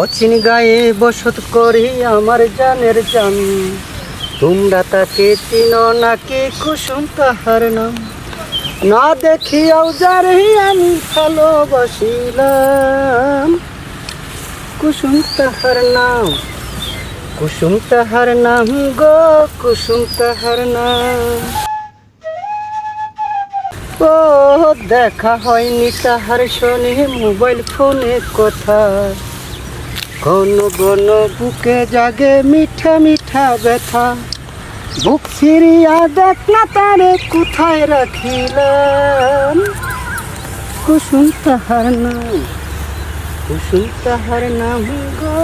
অচিন গায়ে বসত করি আমার জানের জান, তোমরা তাকে চিনো নাকি কুসুম তাহার নাম? না দেখিয়াও যারে আমি ভালোবাসিলাম, কুসুম তাহার নাম, কুসুম তাহার নাম গো, কুসুম তাহার নাম। ও দেখা হয়নি তাহার শোনে মোবাইল ফোনে কথা, ঘন ঘন বুকে জাগে মিঠা মিঠা ব্যথা। বুক ছিড়িয়া দেখ না তারে কোথায় রাখিলাম, কুসুম তাহার নাম, কুসুম তাহার নাম গো।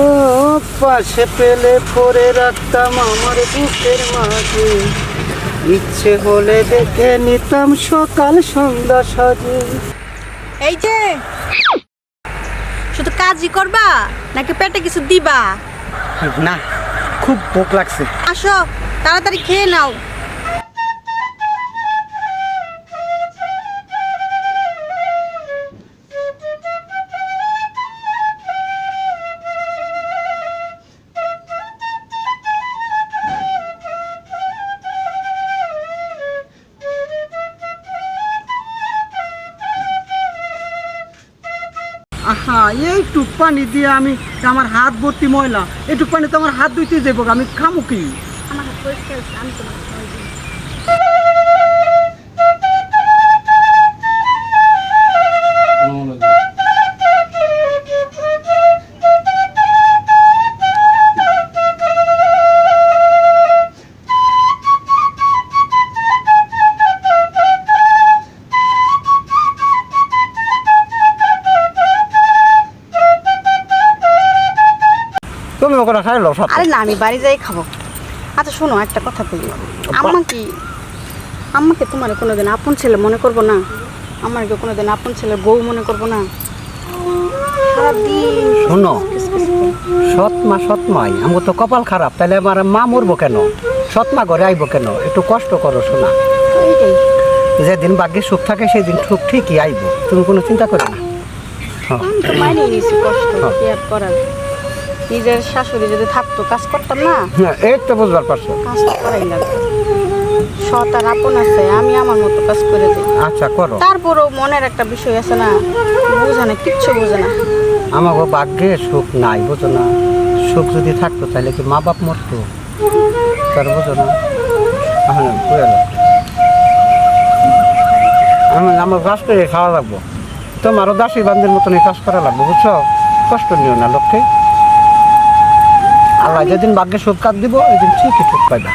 ও পাশে পেলে পরে রাখতাম আমার বুকের মাঝে, ইচ্ছে হলে দেখে নিতাম সকাল সন্ধ্যা সাজে। এই যে শুধু কাজই করবা নাকি পেটে কিছু দিবা? না, খুব ভোক লাগছে। আসো তাড়াতাড়ি খেয়ে নাও। আহা, এইটুক পানি দিয়ে আমি আমার হাত ভর্তি ময়লা, এইটুক পানি তো আমার হাত ধুইতে যাবো, আমি খামো কি? আমার হাত পরিষ্কার আছে, আমি তোমার তুমি ওখানে খাই লো। আরে না, আমি বাড়ি যাই খাবো। আচ্ছা শোনো, একটা কথা বলি। আম্মাকে তোমার কোনোদিন আপন ছেলে মনে করবো না? আমার কি কোনোদিন আপন ছেলের বউ মনে করবো না? সারাদিন শোনো, সৎ মাই আমার তো কপাল খারাপ, তাহলে আমার মা মরবো কেন? সৎমা ঘরে আইবো কেন? একটু কষ্ট করো শোনা। এইটাই, যেদিন ভাগ্যে সুখ থাকে সেদিন সুখ ঠিকই আইবো, তুমি কোনো চিন্তা করো না। আমি তো মানিয়ে নিয়েছি কষ্ট, কি আর করার। নিজের শাশুড়ি যদি থাকতো কাজ করতাম না? এই তো বুঝবার পারছো। কাজ তো করাই লাগবে। সৎ আর আপন আছে, আমি আমার মতো কাজ করে দিই। আচ্ছা করো। তারপরেও মনের একটা বিষয় আছে না, বোঝে না, কিচ্ছু বোঝে না। আমাকে ভাগ্যে সুখ নাই, বোঝো না? সুখ যদি থাকতো তাহলে কি মা বাপ মরতো? তার বোঝো না? আমার কাজ করে খাওয়া লাগবো, তোমারও দাসী বান্ধের মতন এই কাজ করা লাগবে, বুঝছো? কষ্ট নিও না লক্ষ্যে। আল্লাহ যেদিন ভাগ্যে সুখ কাজ দিব ওই দিন ঠিকই সুখ পাইবা।